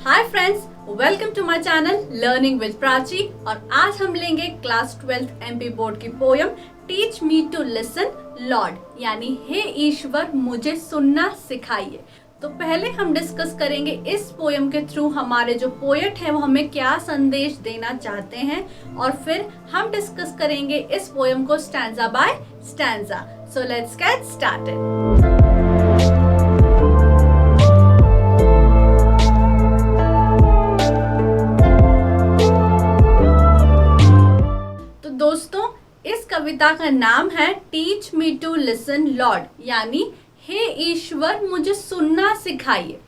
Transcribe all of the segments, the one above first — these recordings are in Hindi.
Hi friends, welcome to my channel learning with Prachi. और आज हम लेंगे क्लास 12th एमपी बोर्ड की poem teach me to listen Lord, यानी हे ईश्वर मुझे सुनना सिखाइए। तो पहले हम डिस्कस करेंगे इस पोयम के थ्रू हमारे जो पोएट है वो हमें क्या संदेश देना चाहते हैं, और फिर हम डिस्कस करेंगे इस पोयम को stanza by stanza. So let's get started. दोस्तों, इस कविता का नाम है teach me to listen Lord, यानी हे ईश्वर मुझे सुनना सिखाइए।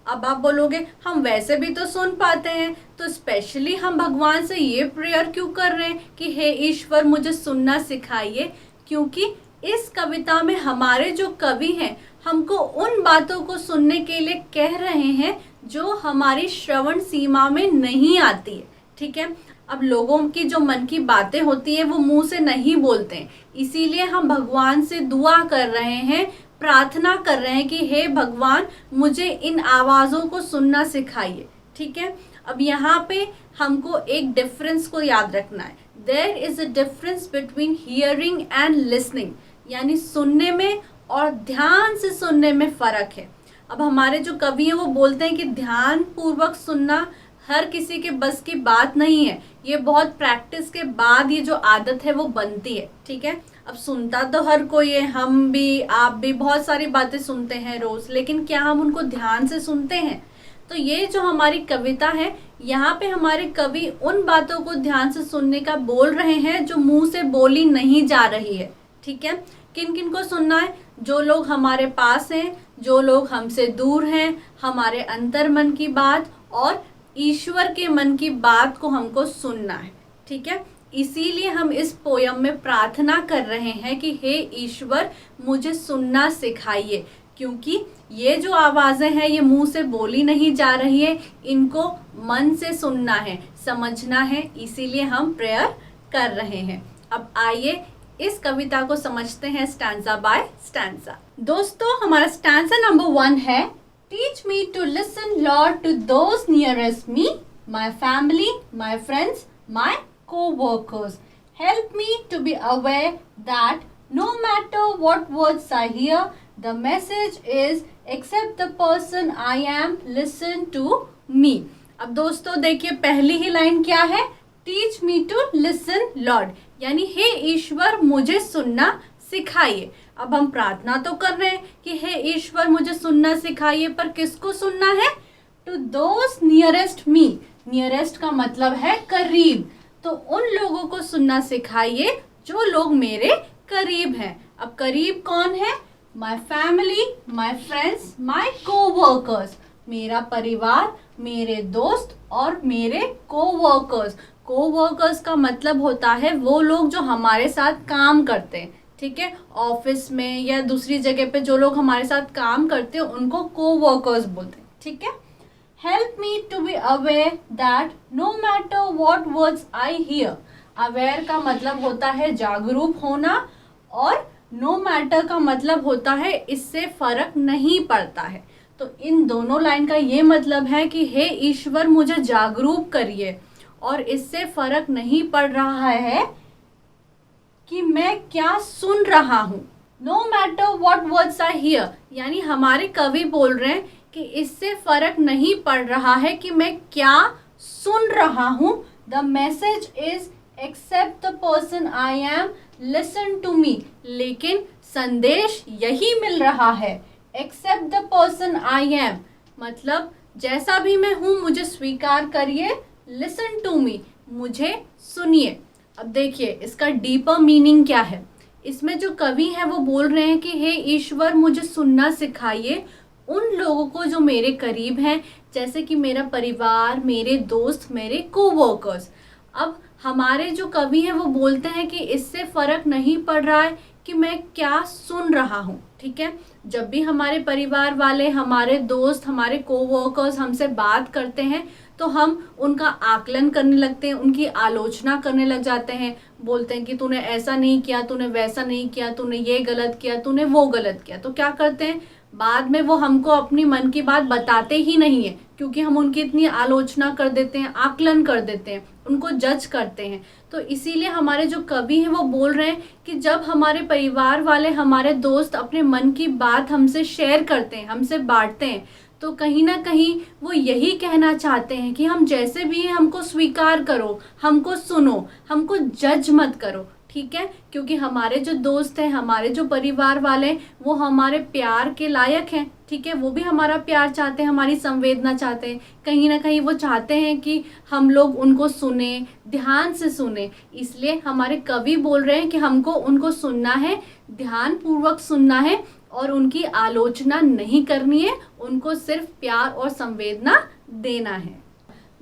अब आप बोलोगे हम वैसे भी तो सुन पाते हैं, तो स्पेशली हम भगवान से ये प्रेयर क्यों कर रहे हैं कि हे ईश्वर मुझे सुनना सिखाइए? क्योंकि इस कविता में हमारे जो कवि हैं हमको उन बातों को सुनने के लिए कह रहे हैं जो हमारी श्रवण सीमा में नहीं आती है। ठीक है, अब लोगों की जो मन की बातें होती है वो मुंह से नहीं बोलते हैं, इसीलिए हम भगवान से दुआ कर रहे हैं, प्रार्थना कर रहे हैं कि हे भगवान मुझे इन आवाज़ों को सुनना सिखाइए। ठीक है, अब यहाँ पे हमको एक डिफरेंस को याद रखना है। There is a difference between hearing and listening, यानी सुनने में और ध्यान से सुनने में फ़र्क है। अब हमारे जो कवि हैं वो बोलते हैं कि ध्यान पूर्वक सुनना हर किसी के बस की बात नहीं है, ये बहुत प्रैक्टिस के बाद ये जो आदत है वो बनती है। ठीक है, अब सुनता तो हर कोई है, हम भी आप भी बहुत सारी बातें सुनते हैं रोज, लेकिन क्या हम उनको ध्यान से सुनते हैं? तो ये जो हमारी कविता है, यहाँ पे हमारे कवि उन बातों को ध्यान से सुनने का बोल रहे हैं जो मुंह से बोली नहीं जा रही है। ठीक है, किन किन को सुनना है? जो लोग हमारे पास हैं, जो लोग हमसे दूर हैं, हमारे अंतर मन की बात और ईश्वर के मन की बात को हमको सुनना है। ठीक है, इसीलिए हम इस पोयम में प्रार्थना कर रहे हैं कि हे ईश्वर मुझे सुनना सिखाइए, क्योंकि ये जो आवाज़ें हैं ये मुंह से बोली नहीं जा रही है, इनको मन से सुनना है, समझना है, इसीलिए हम प्रेयर कर रहे हैं। अब आइए इस कविता को समझते हैं स्टैंजा बाय स्टैंजा। दोस्तों, हमारा स्टैंजा नंबर 1 है Teach me to listen, Lord, to those nearest me, my family, my friends, my co-workers. Help me to be aware that no matter what words I hear, the message is accept the person I am, listen to me. अब दोस्तों देखिए, पहली ही लाइन क्या है? Teach me to listen, Lord, यानी हे ईश्वर मुझे सुनना सिखाइए। अब हम प्रार्थना तो कर रहे हैं कि हे ईश्वर मुझे सुनना सिखाइए, पर किसको सुनना है? To those nearest me. Nearest का मतलब है करीब, तो उन लोगों को सुनना सिखाइए जो लोग मेरे करीब हैं। अब करीब कौन है? My family, my friends, my coworkers, मेरा परिवार, मेरे दोस्त और मेरे कोवर्कर्स। कोवर्कर्स का मतलब होता है वो लोग जो हमारे साथ काम करते हैं। ठीक है, ऑफिस में या दूसरी जगह पे जो लोग हमारे साथ काम करते हैं उनको कोवर्कर्स बोलते हैं। ठीक है, help me to be aware that no matter what words I hear. Aware का मतलब होता है जागरूक होना, और नो मैटर का मतलब होता है इससे फर्क नहीं पड़ता है। तो इन दोनों लाइन का ये मतलब है कि हे ईश्वर मुझे जागरूक करिए, और इससे फर्क नहीं पड़ रहा है कि मैं क्या सुन रहा हूँ। No matter what words I hear, यानी हमारे कवि बोल रहे हैं कि इससे फर्क नहीं पड़ रहा है कि मैं क्या सुन रहा हूँ। The message is accept the person I am, listen to me. लेकिन संदेश यही मिल रहा है, accept the person I am, मतलब जैसा भी मैं हूँ मुझे स्वीकार करिए, लिसन टू मी, मुझे सुनिए। अब देखिए इसका डीपर मीनिंग क्या है। इसमें जो कवि है वो बोल रहे हैं कि हे ईश्वर मुझे सुनना सिखाइए उन लोगों को जो मेरे करीब हैं, जैसे कि मेरा परिवार, मेरे दोस्त, मेरे कोवर्कर्स। अब हमारे जो कवि हैं वो बोलते हैं कि इससे फ़र्क नहीं पड़ रहा है कि मैं क्या सुन रहा हूँ। ठीक है, जब भी हमारे परिवार वाले, हमारे दोस्त, हमारे कोवर्कर्स हमसे बात करते हैं तो हम उनका आकलन करने लगते हैं, उनकी आलोचना करने लग जाते हैं, बोलते हैं कि तूने ऐसा नहीं किया, तूने वैसा नहीं किया, तूने ये गलत किया, तूने वो गलत किया। तो क्या करते हैं, बाद में वो हमको अपनी मन की बात बताते ही नहीं है, क्योंकि हम उनकी इतनी आलोचना कर देते हैं, आकलन कर देते हैं, उनको जज करते हैं। तो इसीलिए हमारे जो कवि हैं वो बोल रहे हैं कि जब हमारे परिवार वाले, हमारे दोस्त अपने मन की बात हमसे शेयर करते हैं, हमसे बांटते हैं, तो कहीं ना कहीं वो यही कहना चाहते हैं कि हम जैसे भी हैं हमको स्वीकार करो, हमको सुनो, हमको जज मत करो, ठीक है। क्योंकि हमारे जो दोस्त हैं, हमारे जो परिवार वाले हैं, वो हमारे प्यार के लायक हैं, ठीक है। वो भी हमारा प्यार चाहते हैं, हमारी संवेदना चाहते हैं। कहीं ना कहीं वो चाहते हैं कि हम लोग उनको सुने, ध्यान से सुने। इसलिए हमारे कवि बोल रहे हैं कि हमको उनको सुनना है, ध्यान पूर्वक सुनना है और उनकी आलोचना नहीं करनी है, उनको सिर्फ प्यार और संवेदना देना है।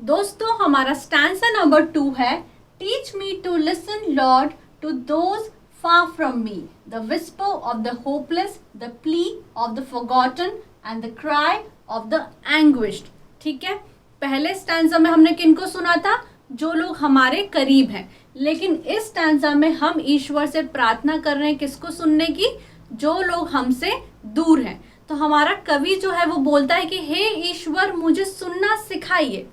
दोस्तों, हमारा स्टैंजा नंबर 2 है, teach me to listen Lord to those far from me, the whisper of the hopeless, the plea of the forgotten and the cry of the anguished। ठीक है, पहले स्टैंजा में हमने किनको सुना था? जो लोग हमारे करीब हैं। लेकिन इस स्टैंजा में हम ईश्वर से प्रार्थना कर रहे हैं किसको सुनने की? जो लोग हमसे दूर हैं। तो हमारा कवि जो है वो बोलता है कि हे ईश्वर, मुझे सुनना सिखाइए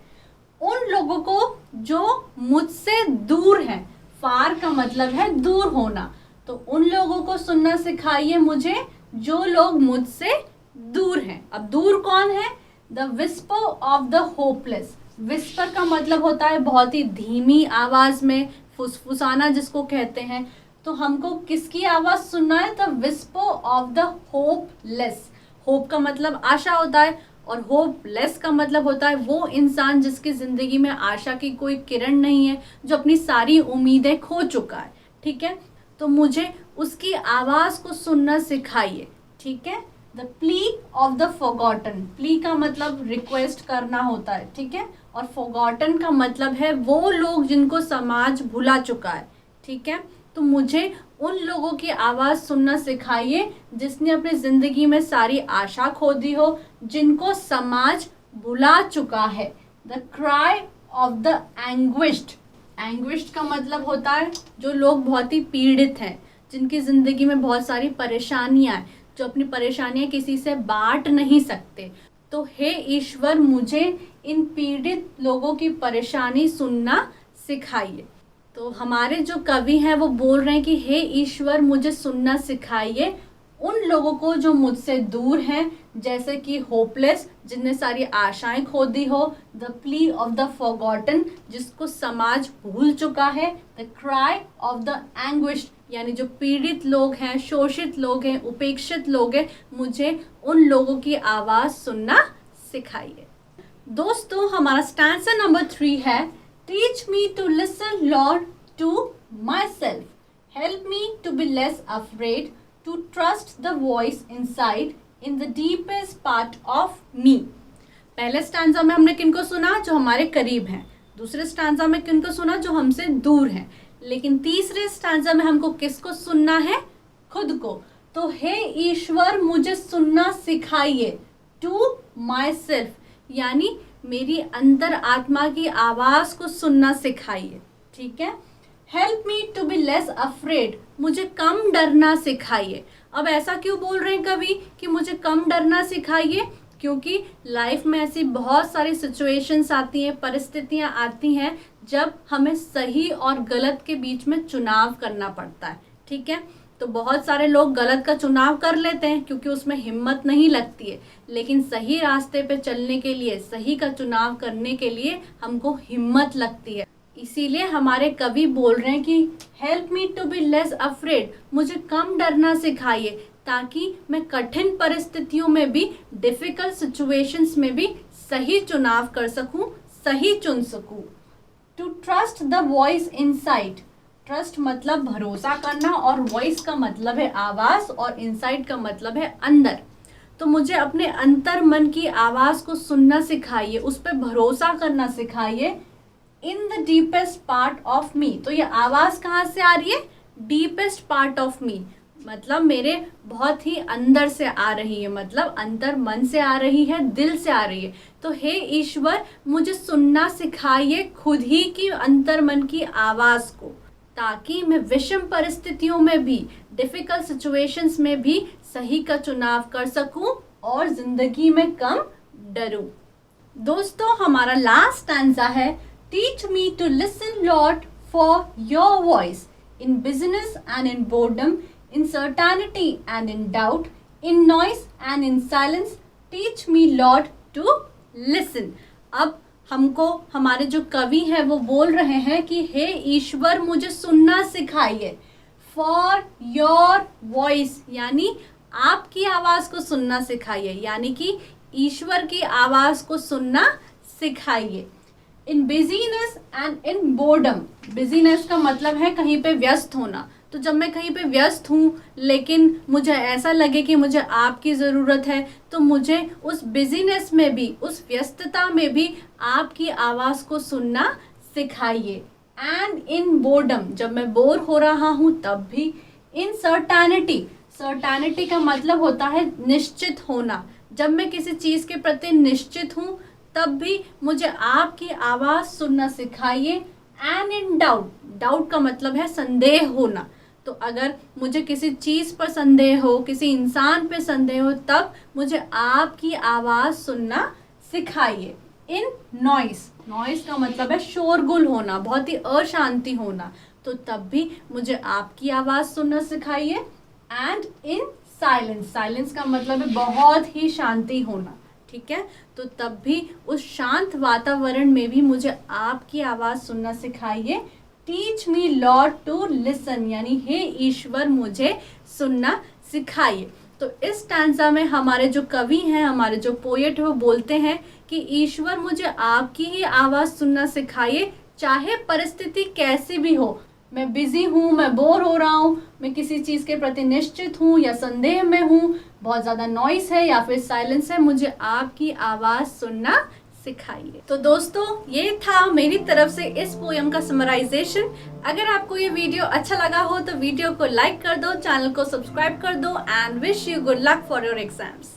उन लोगों को जो मुझसे दूर हैं। फार का मतलब है दूर होना, तो उन लोगों को सुनना सिखाइए मुझे जो लोग मुझसे दूर हैं। अब दूर कौन है? The whisper of the hopeless. Whisper का मतलब होता है बहुत ही धीमी आवाज में फुसफुसाना, जिसको कहते हैं। तो हमको किसकी आवाज सुनना है? The whisper of the hopeless. Hope का मतलब आशा होता है और होपलेस का मतलब होता है वो इंसान जिसकी जिंदगी में आशा की कोई किरण नहीं है, जो अपनी सारी उम्मीदें खो चुका है, ठीक है। तो मुझे उसकी आवाज को सुनना सिखाइए, ठीक है। The plea of the forgotten. Plea का मतलब रिक्वेस्ट करना होता है, ठीक है। और फॉरगॉटन का मतलब है वो लोग जिनको समाज भुला चुका है, ठीक है। तो मुझे उन लोगों की आवाज़ सुनना सिखाइए जिसने अपनी ज़िंदगी में सारी आशा खो दी हो, जिनको समाज भुला चुका है। The cry of the anguished. Anguished का मतलब होता है जो लोग बहुत ही पीड़ित हैं, जिनकी ज़िंदगी में बहुत सारी परेशानियां हैं, जो अपनी परेशानियां किसी से बांट नहीं सकते। तो हे ईश्वर, मुझे इन पीड़ित लोगों की परेशानी सुनना सिखाइए। तो हमारे जो कवि हैं वो बोल रहे हैं कि हे ईश्वर, मुझे सुनना सिखाइए उन लोगों को जो मुझसे दूर हैं, जैसे कि होपलेस, जिनने सारी आशाएं खो दी हो। The plea of the forgotten, जिसको समाज भूल चुका है। The cry of the anguished, यानी जो पीड़ित लोग हैं, शोषित लोग हैं, उपेक्षित लोग हैं, मुझे उन लोगों की आवाज़ सुनना सिखाइए। दोस्तों, हमारा स्टैंजा नंबर 3 है, Teach me to listen, Lord, to myself. Help me to be less afraid, to trust the voice inside in the deepest part of me. पहले स्टैंजा में हमने किनको सुना? जो हमारे करीब हैं। दूसरे स्टैंजा में किनको सुना? जो हमसे दूर हैं। लेकिन तीसरे स्टैंजा में हमको किसको सुनना है? खुद को। तो हे ईश्वर, मुझे सुनना सिखाइए। To myself, यानी मेरी अंतर आत्मा की आवाज को सुनना सिखाइए, ठीक है। Help me to be less afraid, मुझे कम डरना सिखाइए। अब ऐसा क्यों बोल रहे हैं कवि कि मुझे कम डरना सिखाइए? क्योंकि लाइफ में ऐसी बहुत सारी सिचुएशंस आती हैं, परिस्थितियां आती हैं, जब हमें सही और गलत के बीच में चुनाव करना पड़ता है, ठीक है। तो बहुत सारे लोग गलत का चुनाव कर लेते हैं क्योंकि उसमें हिम्मत नहीं लगती है, लेकिन सही रास्ते पे चलने के लिए, सही का चुनाव करने के लिए हमको हिम्मत लगती है। इसीलिए हमारे कवि बोल रहे हैं कि help me to be less afraid, मुझे कम डरना सिखाइए, ताकि मैं कठिन परिस्थितियों में भी, डिफिकल्ट सिचुएशंस में भी सही चुनाव कर सकूं, सही चुन सकूं। To trust the voice inside. Trust मतलब भरोसा करना और वॉइस का मतलब है आवाज़ और इनसाइड का मतलब है अंदर। तो मुझे अपने अंतर मन की आवाज़ को सुनना सिखाइए, उस पर भरोसा करना सिखाइए। In the deepest part of me, तो ये आवाज़ कहाँ से आ रही है? डीपेस्ट पार्ट ऑफ मी, मतलब मेरे बहुत ही अंदर से आ रही है, मतलब अंतर मन से आ रही है, दिल से आ रही है। तो हे ईश्वर, मुझे सुनना सिखाइए खुद ही की अंतर मन की आवाज़ को, ताकि मैं विषम परिस्थितियों में भी, डिफिकल्ट सिचुएशंस में भी सही का चुनाव कर सकूं, और जिंदगी में कम डरूं। दोस्तों, हमारा लास्ट स्टैंजा है, teach me to listen Lord for your voice in business and in boredom, in certainty and in doubt, in noise and in silence, teach me Lord to listen. अब हमको हमारे जो कवि है वो बोल रहे हैं कि हे ईश्वर मुझे सुनना सिखाइए, फॉर योर वॉइस यानी आपकी आवाज़ को सुनना सिखाइए, यानी कि ईश्वर की आवाज़ को सुनना सिखाइए। In business and in boredom, business का मतलब है कहीं पे व्यस्त होना, तो जब मैं कहीं पे व्यस्त हूँ लेकिन मुझे ऐसा लगे कि मुझे आपकी ज़रूरत है, तो मुझे उस बिजीनेस में भी, उस व्यस्तता में भी आपकी आवाज़ को सुनना सिखाइए। एंड इन बोर्डम, जब मैं बोर हो रहा हूँ तब भी। इन सर्टेनिटी, सर्टेनिटी का मतलब होता है निश्चित होना, जब मैं किसी चीज़ के प्रति निश्चित हूँ तब भी मुझे आपकी आवाज़ सुनना सिखाइए। एंड इन डाउट, डाउट का मतलब है संदेह होना, तो अगर मुझे किसी चीज़ पर संदेह हो, किसी इंसान पे संदेह हो, तब मुझे आपकी आवाज़ सुनना सिखाइए। इन नॉइस, नॉइस का मतलब है शोरगुल होना, बहुत ही अशांति होना, तो तब भी मुझे आपकी आवाज़ सुनना सिखाइए। एंड इन साइलेंस, साइलेंस का मतलब है बहुत ही शांति होना, ठीक है, तो तब भी उस शांत वातावरण में भी मुझे आपकी आवाज़ सुनना सिखाइए। Teach me Lord to listen, यानी हे ईश्वर मुझे सुनना सिखाइए। तो इस स्टैंजा में हमारे जो कवि हैं, हमारे जो पोएट है, वो बोलते हैं कि ईश्वर मुझे आपकी ही आवाज़ सुनना सिखाइए, चाहे परिस्थिति कैसी भी हो। मैं बिज़ी हूँ, मैं बोर हो रहा हूँ, मैं किसी चीज़ के प्रति निश्चित हूँ या संदेह में हूँ, बहुत ज़्यादा नॉइस है या फिर साइलेंस है, मुझे आपकी आवाज़ सुनना सिखाइए। तो दोस्तों, ये था मेरी तरफ से इस पोयम का समराइजेशन। अगर आपको ये वीडियो अच्छा लगा हो तो वीडियो को लाइक कर दो, चैनल को सब्सक्राइब कर दो, and wish you good luck for your exams.